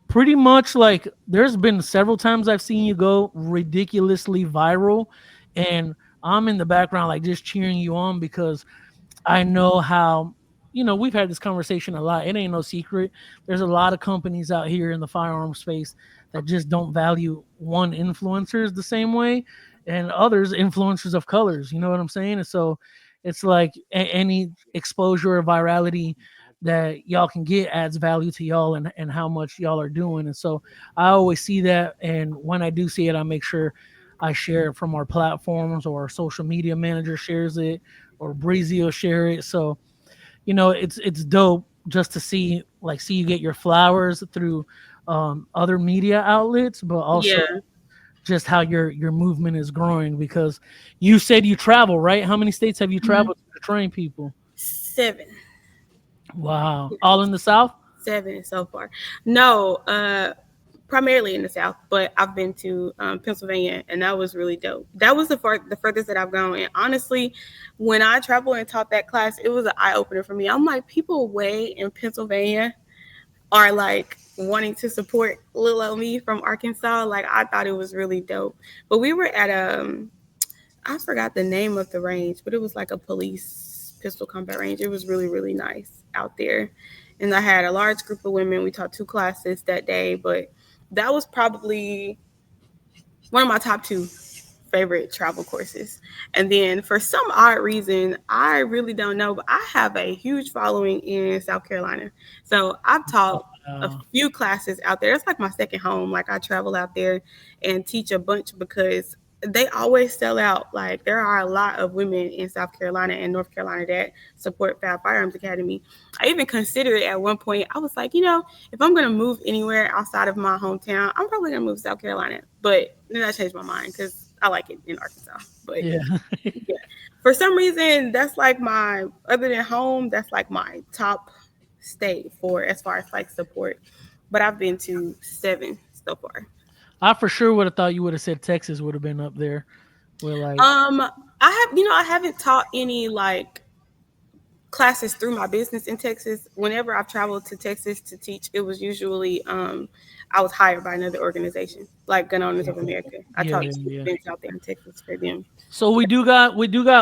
pretty much like there's been several times I've seen you go ridiculously viral, and I'm in the background like just cheering you on because I know how, we've had this conversation a lot. It ain't no secret. There's a lot of companies out here in the firearm space that just don't value one influencers the same way and others influencers of colors. You know what I'm saying? And so it's like any exposure or virality that y'all can get adds value to y'all and how much y'all are doing. And so I always see that. And when I do see it, I make sure I share it from our platforms or our social media manager shares it or Breezy will share it. So it's dope just to see you get your flowers through other media outlets, but also Yeah. just how your movement is growing because you said you travel, right? How many states have you Mhm. traveled to train people? 7. Wow, all in the South. 7 so far. No, primarily in the South, but I've been to Pennsylvania, and that was really dope. That was the furthest that I've gone. And honestly, when I traveled and taught that class, it was an eye opener for me. I'm like, people way in Pennsylvania are like wanting to support little old me from Arkansas. Like, I thought it was really dope. But we were at I forgot the name of the range, but it was like a police pistol combat range. It was really, really nice out there. And I had a large group of women. We taught 2 classes that day, but that was probably one of my top 2 favorite travel courses. And then for some odd reason, I really don't know, but I have a huge following in South Carolina. So I've taught a Uh, few classes out there. It's like my second home. Like, I travel out there and teach a bunch because they always sell out. Like, there are a lot of women in South Carolina and North Carolina that support Fab Firearms Academy. I even considered it at one point. I was like, if I'm gonna move anywhere outside of my hometown, I'm probably gonna move to South Carolina. But then I changed my mind because I like it in Arkansas. But yeah. yeah, for some reason, that's like my, other than home, that's like my top state for as far as like support. But I've been to 7 so far. I for sure would have thought you would have said Texas would have been up there. We're like, I haven't taught any like classes through my business in Texas. Whenever I've traveled to Texas to teach, it was usually I was hired by another organization, like Gun Owners of America. I yeah, taught yeah, 2 yeah. events out there in Texas for them. So we do got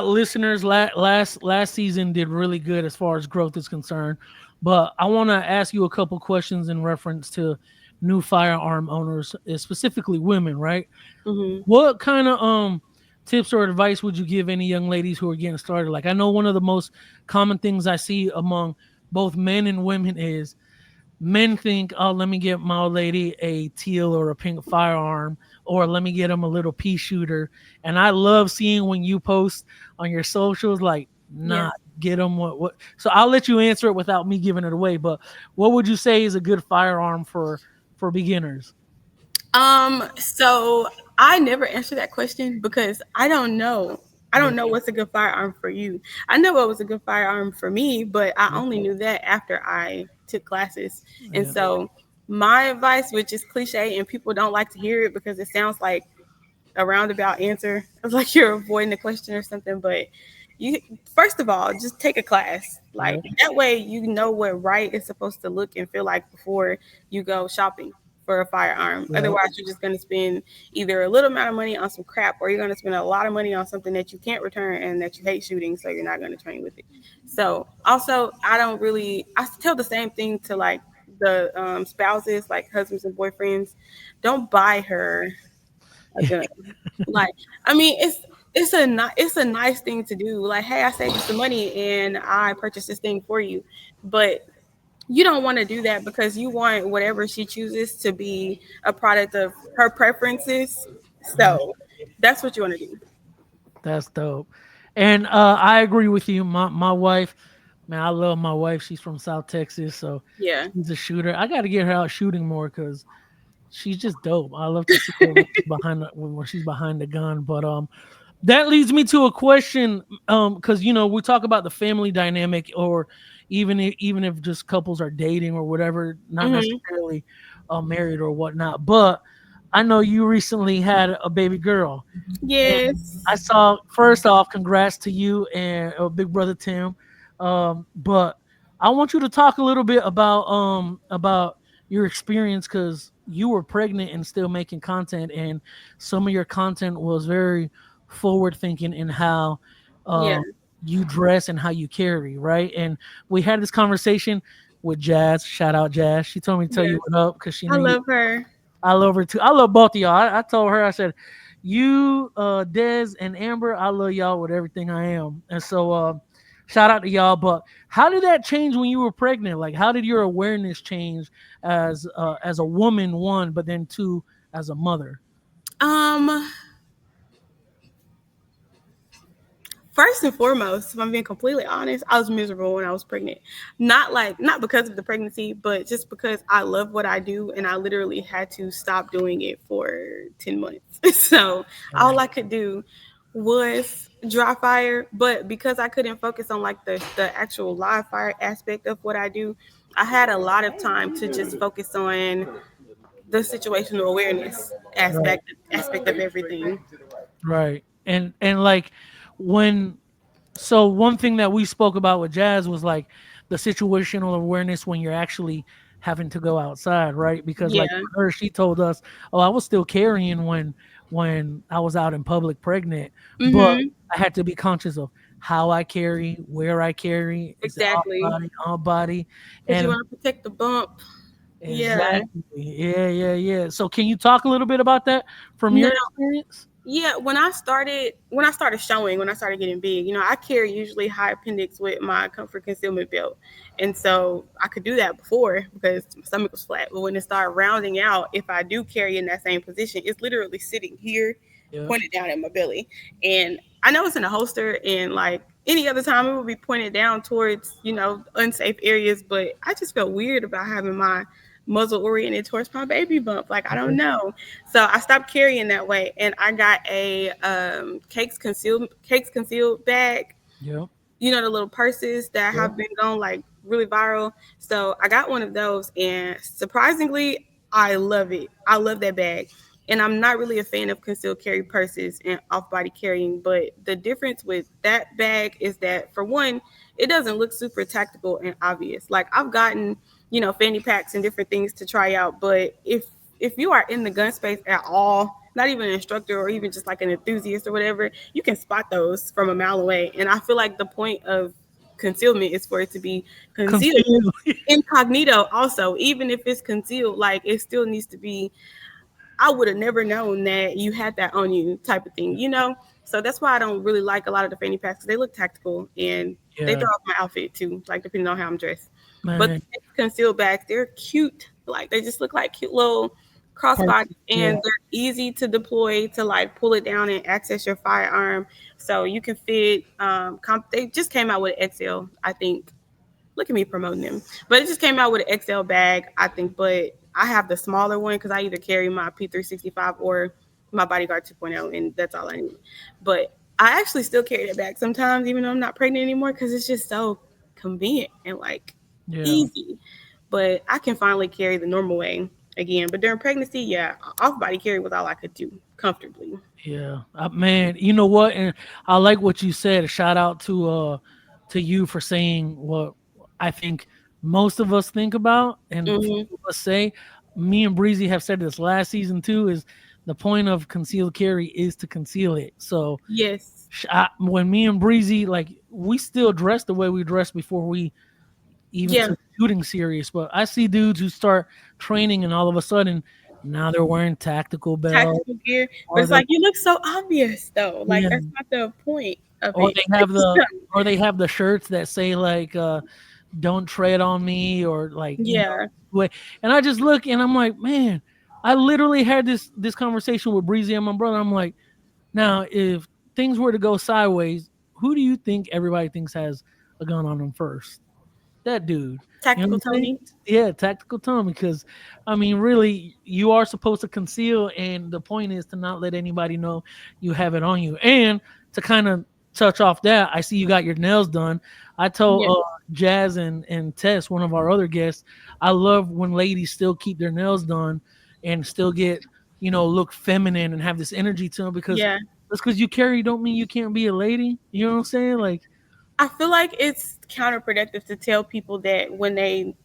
listeners. Last season did really good as far as growth is concerned, but I want to ask you a couple questions in reference to new firearm owners, specifically women. Right? Hmm. What kind of tips or advice would you give any young ladies who are getting started? Like I know one of the most common things I see among both men and women is men think, oh, let me get my old lady a teal or a pink firearm, or let me get him a little pea shooter. And I love seeing when you post on your socials, like, Yes. not get them what. So I'll let you answer it without me giving it away. But what would you say is a good firearm for beginners? So I never answer that question because I don't know. I Yeah, don't know what's a good firearm for you. I know what was a good firearm for me, but I yeah, only knew that after I took classes. And yeah. so My advice, which is cliche and people don't like to hear it because it sounds like a roundabout answer. It's like you're avoiding the question or something. But you, first of all, just take a class. Like Yeah, that way, you know what right is supposed to look and feel like before you go shopping for a firearm. yeah, Otherwise, you're just going to spend either a little amount of money on some crap, or you're going to spend a lot of money on something that you can't return and that you hate shooting, so you're not going to train with it. So, also, I don't really. I tell the same thing to like the spouses, like husbands and boyfriends. Don't buy her a gun. Like, I mean, it's a nice thing to do. Like, hey, I saved you some money and I purchased this thing for you, but you don't want to do that because you want whatever she chooses to be a product of her preferences. yeah. So that's what you want to do. That's dope. And I agree with you. My wife, man, I love my wife. She's from South Texas, so Yeah, she's a shooter. I got to get her out shooting more because she's just dope. I love to see her when she's behind when she's behind the gun. But that leads me to a question, because we talk about the family dynamic, or even if just couples are dating or whatever, not hmm, necessarily married or whatnot. But I know you recently had a baby girl, and yes. I saw, first off, congrats to you and Big Brother Tim. But I want you to talk a little bit about your experience, because you were pregnant and still making content, and some of your content was very forward thinking in how Yeah, um, you dress and how you carry, right? And we had this conversation with Jazz. Shout out Jazz. She told me to tell you yes. what up because she I knew you. love her. I love her too. I love both of y'all. I told her, I said, you, Dez and Amber, I love y'all with everything I am. And so, shout out to y'all. But how did that change when you were pregnant? Like, how did your awareness change as a woman, one, but then two, as a mother? Um, First and foremost, if I'm being completely honest, I was miserable when I was pregnant. Not because of the pregnancy, but just because I love what I do and I literally had to stop doing it for 10 months. So Yeah, all I could do was dry fire, but because I couldn't focus on like the actual live fire aspect of what I do, I had a lot of time to just focus on the situational awareness right, aspect of everything. right. And like when so one thing that we spoke about with Jazz was like the situational awareness when you're actually having to go outside, right? Because like Yeah. for her, she told us, "Oh, I was still carrying when I was out in public pregnant, but Mhm. I had to be conscious of how I carry, where I carry, is it off Exactly. body, on body, Because you and want to protect the bump. Yeah. exactly, yeah, yeah, yeah. So can you talk a little bit about that from No, your experience? yeah, when I started showing, when I started getting big, I carry usually high appendix with my comfort concealment belt. And so I could do that before because my stomach was flat. But when it started rounding out, if I do carry in that same position, it's literally sitting here, Yeah, pointed down at my belly. And I know it's in a holster and like any other time it would be pointed down towards, unsafe areas, but I just felt weird about having my muzzle oriented towards my baby bump. Like I don't yeah, know. So I stopped carrying that way, and I got a cakes concealed bag. yeah, The little purses that yeah. have been going like really viral. So I got one of those, and surprisingly, I love it. I love that bag. And I'm not really a fan of concealed carry purses and off body carrying, but the difference with that bag is that for one, it doesn't look super tactical and obvious. Like I've gotten, fanny packs and different things to try out, but if you are in the gun space at all, not even an instructor or even just like an enthusiast or whatever, you can spot those from a mile away. And I feel like the point of concealment is for it to be concealed Conceal. incognito also, even if it's concealed, like it still needs to be, I would have never known that you had that on you type of thing. So that's why I don't really like a lot of the fanny packs. They look tactical and they Yeah, throw off my outfit too, like depending on how I'm dressed. But man. the concealed bags, they're cute. Like they just look like cute little crossbody Purses, yeah, and they're easy to deploy to like pull it down and access your firearm. So you can fit they just came out with an XL, I think. Look at me promoting them. But it just came out with an XL bag, I think. But I have the smaller one because I either carry my P365 or my Bodyguard 2.0, and that's all I need. But I actually still carry that bag sometimes, even though I'm not pregnant anymore, because it's just so convenient and like yeah. easy. but I can finally carry the normal way again. But during pregnancy, yeah, off body carry was all I could do comfortably. Yeah, man. You know what? And I like what you said. Shout out to you for saying what I think most of us think about and Hmm. us say. Me and Breezy have said this last season too. Is the point of concealed carry is to conceal it. So Yes. when me and Breezy, like, we still dress the way we dressed before we even Yeah. took shooting serious. But I see dudes who start training and all of a sudden now they're wearing tactical belts Tactical gear, but or it's they're like you look so obvious though. Like yeah that's not the point of or it. they have the or they have the shirts that say like don't tread on me or like Yeah. way. And I just look and I'm like, man, I literally had this conversation with Breezy and my brother. I'm like, now if things were to go sideways, who do you think everybody thinks has a gun on them first? That dude. You know Tactical what I'm saying? Tony. Yeah, tactical Tommy. Because I mean, really, you are supposed to conceal, and the point is to not let anybody know you have it on you. And to kind of touch off that, I see you got your nails done. I told Yeah. Jazz and Tess, one of our other guests, I love when ladies still keep their nails done and still get look feminine and have this energy to them because Yeah. just because you carry don't mean you can't be a lady. You know what I'm saying? Like, I feel like it's counterproductive to tell people that when they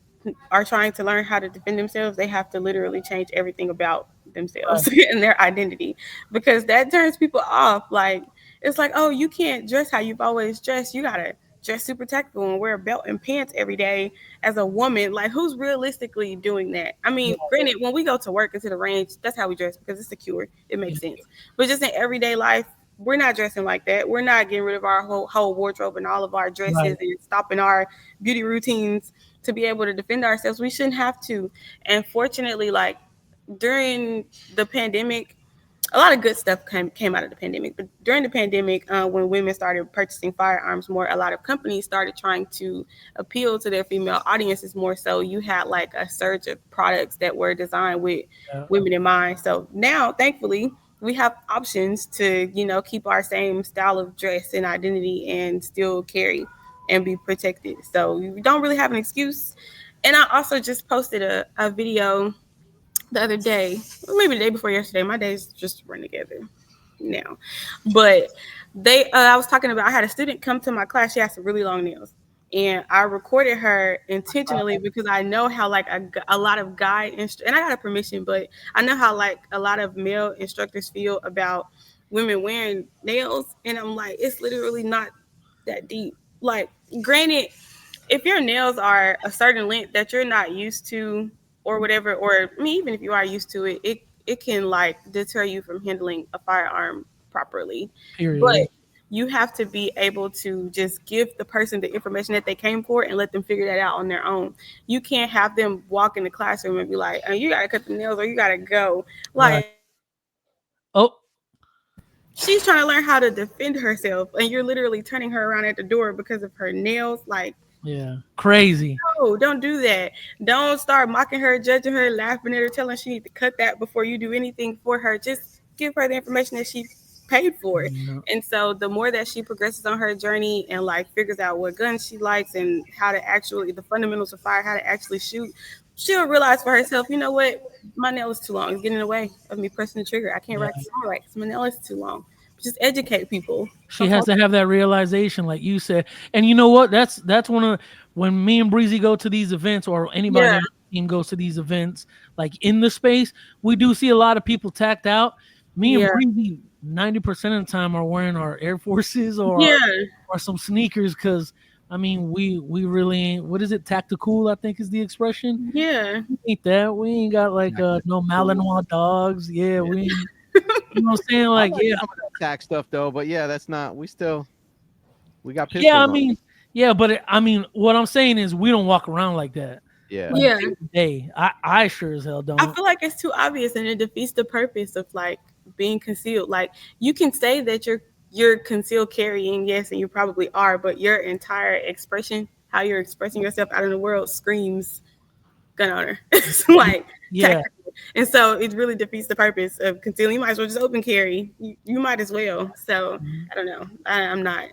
are trying to learn how to defend themselves, they have to literally change everything about right, themselves and their identity because that turns people off. Like, it's like, oh, you can't dress how you've always dressed. You gotta dress super tactical and wear a belt and pants every day as a woman. Like, who's realistically doing that? I yeah, mean, granted, when we go to work into the range, that's how we dress because it's secure. It yeah, makes sense. But just in everyday life, we're not dressing like that. We're not getting rid of our whole wardrobe and all of our right, dresses and stopping our beauty routines to be able to defend ourselves. We shouldn't have to. And fortunately, like during the pandemic, a lot of good stuff came out of the pandemic. But during the pandemic, when women started purchasing firearms more, a lot of companies started trying to appeal to their female audiences more. So you had like a surge of products that were designed with yeah, women in mind. So now, thankfully, we have options to keep our same style of dress and identity and still carry and be protected. So you don't really have an excuse. And I also just posted a video the other day, or maybe the day before yesterday. My days just run together now. But I was talking about, I had a student come to my class. She has some really long nails. And I recorded her intentionally because I know how like a lot of and I got a permission, but I know how like a lot of male instructors feel about women wearing nails. And I'm like, it's literally not that deep. Like, granted, if your nails are a certain length that you're not used to or whatever, or I mean, even if you are used to it, it can like deter you from handling a firearm properly. But period. you have to be able to just give the person the information that they came for and let them figure that out on their own. You can't have them walk in the classroom and be like, oh, you gotta cut the nails or you gotta go. Right. Like, Oh, she's trying to learn how to defend herself and you're literally turning her around at the door because of her nails. Like, yeah. Crazy. no, don't do that. Don't start mocking her, judging her, laughing at her, telling her she need to cut that before you do anything for her. Just give her the information that she paid for. Yeah. And so the more that she progresses on her journey and like figures out what guns she likes and how to actually the fundamentals of fire, how to actually shoot, she'll realize for herself, you know what, my nail is too long. It's getting in the way of me pressing the trigger. I can't Yeah. rack this all right because my nail is too long. Just educate people. She has to have that realization, like you said. And you know what? That's one of when me and Breezy go to these events, or anybody Yeah, on the team goes to these events, like in the space, we do see a lot of people tacked out. Me and yeah, Breezy, 90% of the time, are wearing our Air Forces yeah, or some sneakers, because I mean, we really ain't, what is it, tactical, I think is the expression. yeah. We ain't that. We ain't got like no Cool. Malinois dogs. Yeah, Yeah. we ain't, you know what I'm saying? I Like, like yeah, some of that tax stuff though, but yeah, that's not. We got yeah, I pistols on. mean, yeah, but I mean, what I'm saying is we don't walk around like that. Yeah. Like Yeah. day to day. I sure as hell I don't. feel like it's too obvious and it defeats the purpose of like being concealed. Like you can say that you're concealed carrying, yes, and you probably are, but your entire expression, how you're expressing yourself out in the world, screams gun owner. It's like Yeah, tactical. And so it really defeats the purpose of concealing. You might as well just open carry. You might as well. So mhm, I don't know. I'm not.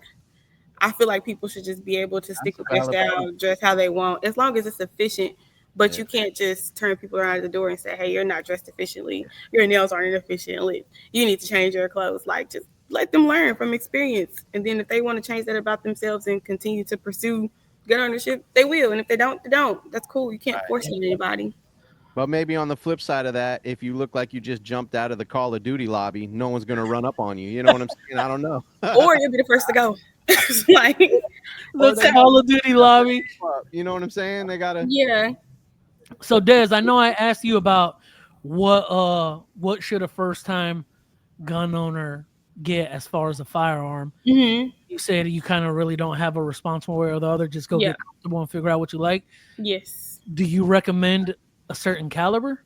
I feel like people should just be able to stick That's a with their valid point. style, dress how they want, as long as it's efficient But Yeah. you can't just turn people around at the door and say, "Hey, you're not dressed efficiently. Your nails aren't efficiently. You need to change your clothes." Like, just let them learn from experience, and then if they want to change that about themselves and continue to pursue gun ownership, they will. And if they don't, they don't. That's cool. You can't force it on anybody. But maybe on the flip side of that, if you look like you just jumped out of the Call of Duty lobby, no one's gonna run up on you. You know what I'm saying? I don't know. Or you'll be the first to go. It's like, The Or they so, gotta Call of Duty step their lobby. game up. You know what I'm saying? They gotta. yeah. So Des, I know I asked you about what should a first time gun owner get as far as a firearm. Hmm. You said you kind of really don't have a response one way or the other. Just go Yeah. get comfortable and figure out what you like. Yes. Do you recommend a certain caliber?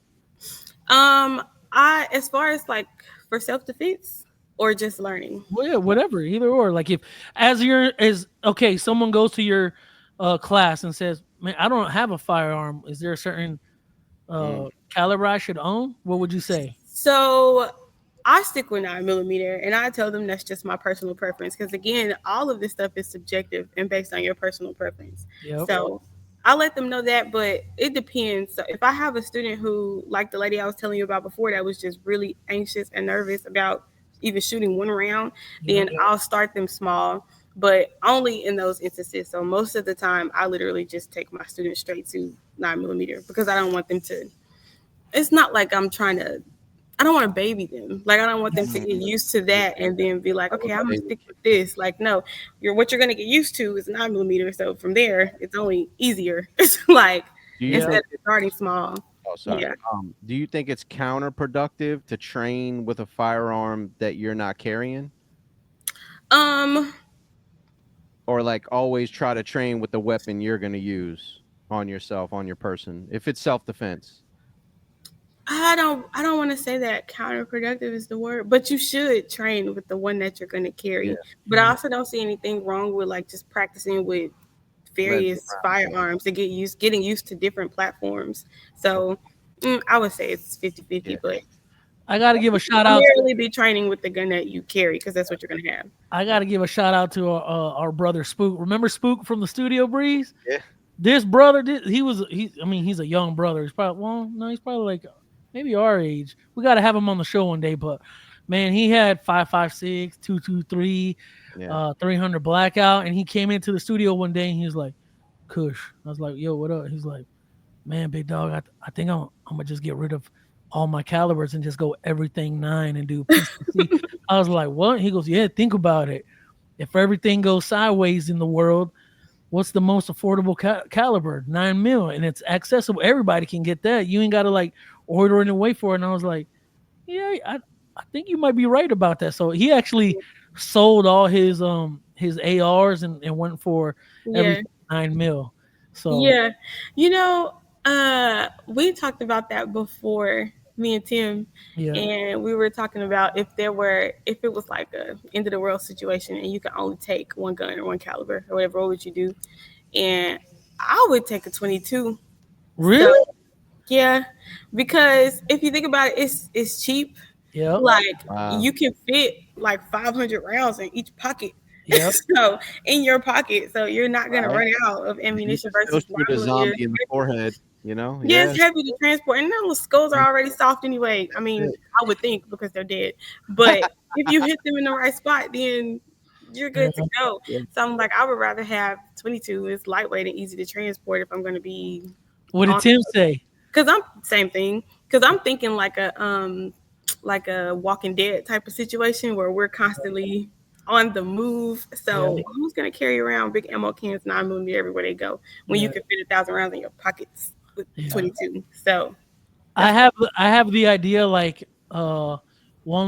Um, I as far as like for self defense or just learning. Well, yeah, whatever, either or. Like if as you're as okay, someone goes to your class and says, "Man, I don't have a firearm. Is there a certain Mm, caliber I should own?" What would you say? So I stick with 9 millimeter, and I tell them that's just my personal preference. Because again, all of this stuff is subjective and based on your personal preference. Yep. So I let them know that, but it depends. So if I have a student who, like the lady I was telling you about before, that was just really anxious and nervous about even shooting one round, Yep. then I'll start them small, but only in those instances. So most of the time, I literally just take my students straight to 9 millimeter because I don't want them to. It's not like I'm trying to. I don't want to baby them. Like I don't want them to get mm, used to that and then be like, I love okay, I'm gonna baby. stick with this. Like, no, what you're gonna get used to is 9 millimeter. So from there, it's only easier. It's like Do you instead Yeah. of think it's starting small. oh sorry. Yeah. Do you think it's counterproductive to train with a firearm that you're not carrying? Um, Or like always try to train with the weapon you're gonna use on yourself, on your person, if it's self-defense? I don't want to say that counterproductive is the word, but you should train with the one that you're gonna Yeah. carry. But I Yeah. also don't see anything wrong with like just practicing with Letting various firearms to getting used to different platforms. So I would say it's 50-50, yeah. but I got to give a shout out. primarily be training with the gun that you carry because that's what you're gonna have. I got to give a shout out to our brother Spook. Remember Spook from the Studio Breeze? Yeah. This brother, I mean, he's a young brother. He's probably, well, no, he's probably like maybe our age. We got to have him on the show one day. But man, he had 5.56, 2.23, Yeah. 300 blackout, and he came into the studio one day and he was like, "Kush." I was like, "Yo, what up?" He's like, "Man, big dog, I think I'm gonna just get rid of all my calibers and just go everything 9 and do PCC." I was like, "What?" He goes, "Yeah, think about it. If everything goes sideways in the world, what's the most affordable caliber? 9 mil, and it's accessible. Everybody can get that. You ain't got to like order it and wait for it." And I was like, "Yeah, I think you might be right about that." So he actually sold all his ARs and went for Yeah, everything 9 mil. So yeah. We talked about that before, me and Tim, yeah, and we were talking about if it was like a end of the world situation and you could only take one gun or one caliber or whatever, what would you do? And I would take a 22. So really? yeah, because if you think about it, it's cheap. Yep, Like Wow. you can fit like 500 rounds in each pocket. yep, So in your pocket, so you're not gonna Right. run out of And you ammunition can still versus shoot a 9 millimeter. zombie in the forehead, you know? Yeah, Yeah. it's heavy to transport, and those skulls are already soft anyway. I mean, That's I would think because they're dead, but if you hit them in the right spot, then you're good to yeah. go. it. So I'm like, I would rather have 22. It's lightweight and easy to transport if I'm going to be What did on. Tim say? Because I'm same thing. Because I'm thinking like a Walking Dead type of situation where we're constantly on the move. Yeah, So who's gonna carry around big ammo cans, 9 millimeter everywhere they go when you yeah, can fit 1,000 rounds in your pockets with yeah. 22? So I that's have I have the idea like one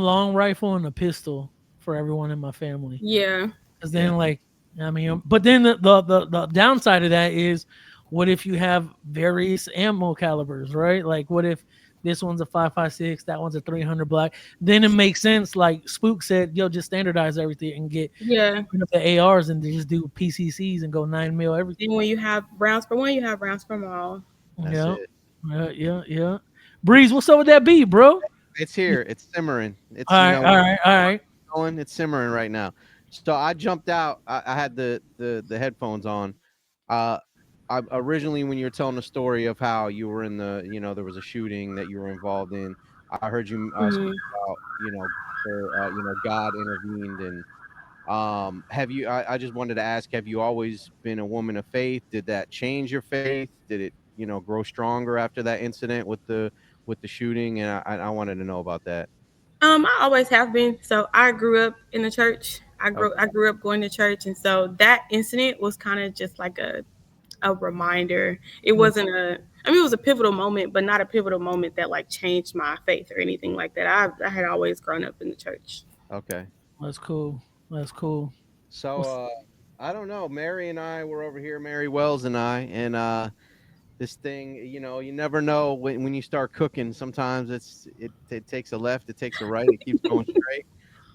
long rifle and a pistol for everyone in my family. yeah, Because Yeah. then, like, I mean, but then the downside of that is, what if you have various ammo calibers, right? Like, what if this one's a 5.56, that one's a 300 black? Then it makes sense. Like Spook said, yo, just standardize everything and get yeah. rid of the ARs and just do PCCs and go 9 mil everything. Then when you have rounds for one, you have rounds for them all. That's Yeah, it. yeah. Breeze, what's up with that beat, bro? It's here. It's simmering. All It's, right, all right, all right. going. It's simmering right now. So I jumped out. I had the headphones on. Uh, originally when you were telling the story of how you were in the, there was a shooting that you were involved in. I heard you speak Mhm. about, for God intervened, and have you? I just wanted to ask, have you always been a woman of faith? Did that change your faith? Did it grow stronger after that incident with the shooting? And I wanted to know about that. I always have been. So I grew up in the church. Okay. I grew up going to church, and so that incident was kind of just like a reminder. It Yeah, wasn't a. I mean, it was a pivotal moment, but not a pivotal moment that like changed my faith or anything like that. I had always grown up in the church. Okay. that's cool. That's cool. So What's I don't know. Mary and I were over here, Mary Wells and I, and this thing, you never know when you start cooking. Sometimes it takes a left, it takes a right, it keeps going straight.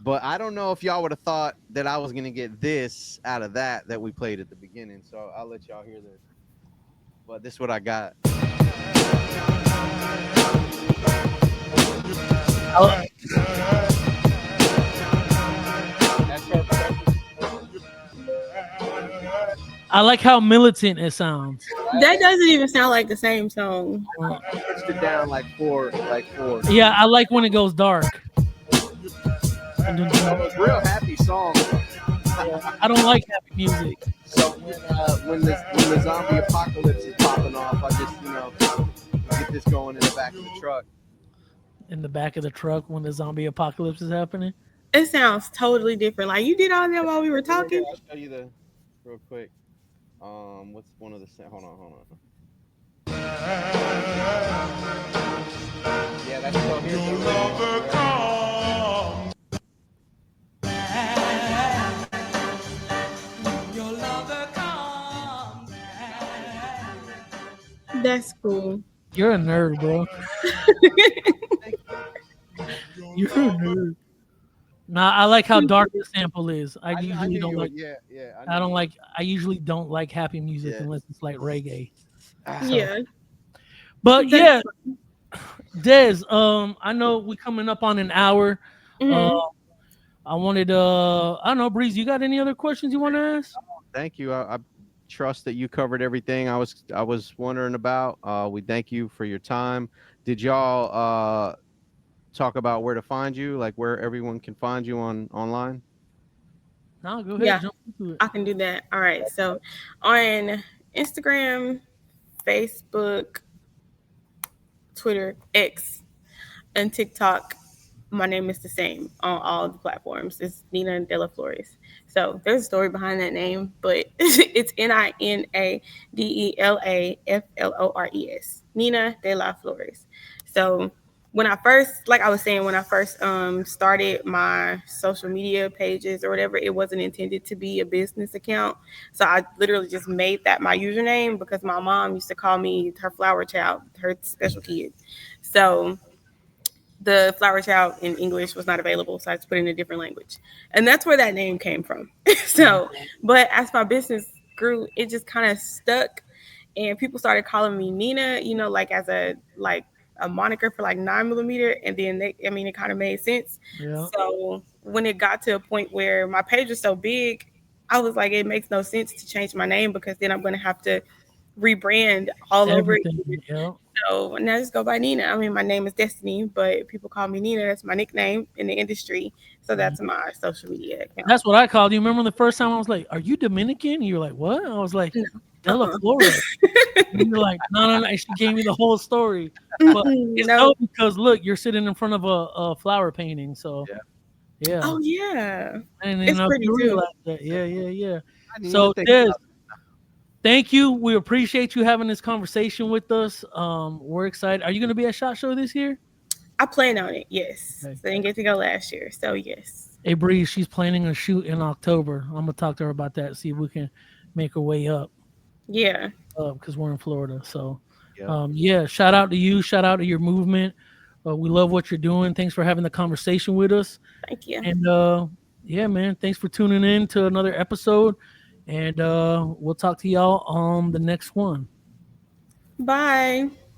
But I don't know if y'all would have thought that I was gonna get this out of that we played at the beginning. So I'll let y'all hear this. But this is what I got. I, That's her I like how militant it sounds. That doesn't even sound like the same song. Uh, I switched it down like four. yeah, I like when it goes dark. So it's real happy song. I don't like happy music. So when the zombie apocalypse is popping off, I just get this going in the back of the truck. In the back of the truck when the zombie apocalypse is happening. It sounds totally different. Like you did all that while we were Yeah, talking. I'll show you the real quick. What's one of the hold on. Yeah, that's so here's Your lover comes. That's cool. You're a nerd, bro. You're a nerd. Nah, I like how dark the sample is. I I usually knew don't you would. like. Yeah. I don't like. I usually don't like happy music Yeah. unless it's like reggae. So, Yeah. but That's, yeah, Des. I know we coming up on an hour. Uh, mhm. I wanted. I don't know, Breeze. You got any other questions you want to ask? Thank you. I trust that you covered everything I was wondering about. We thank you for your time. Did y'all talk about where to find you, like where everyone can find you online? No, go ahead. Yeah, Jump into it. I can do that. All right. So on Instagram, Facebook, Twitter, X, and TikTok, my name is the same on all the platforms. It's Nina De La Flores. So there's a story behind that name, but it's NinaDeLaFlores. Nina De La Flores. So when I first, like I was saying, when I first started my social media pages or whatever, it wasn't intended to be a business account. So I literally just made that my username because my mom used to call me her flower child, her special kid. So the flower child in English was not available, so I just put in a different language, and that's where that name came from. So, but as my business grew, it just kind of stuck, and people started calling me Nina, like as a moniker for like 9 millimeter, and then I mean, it kind of made sense. Yeah, So when it got to a point where my page was so big, I was like, it makes no sense to change my name because then I'm going to have to rebrand all over everything. again. Yeah, So now I just go by Nina. I mean, my name is Destiny, but people call me Nina. That's my nickname in the industry. So yeah. that's my social media account. That's what I called you. Remember the first time I was like, "Are you Dominican?" And you were like, "What?" I was like, No. "Della Flores." And you're like, "No." And she gave me the whole story. But it's No. dope because look, you're sitting in front of a flower painting. So Yeah. yeah, Oh yeah, and it's if pretty you too. realize that, yeah. I didn't even So think Des, about thank you. We appreciate you having this conversation with us. We're excited. Are you going to be at Shot Show this year? I plan on it. Yes, Okay. so I didn't get to go last year. So yes. Hey Bree, she's planning a shoot in October. I'm gonna talk to her about that. See if we can make her way up Yeah. because we're in Florida. So, Yep. yeah. Shout out to you. Shout out to your movement. We love what you're doing. Thanks for having the conversation with us. Thank you. And yeah, man. Thanks for tuning in to another episode. And we'll talk to y'all on the next one. Bye.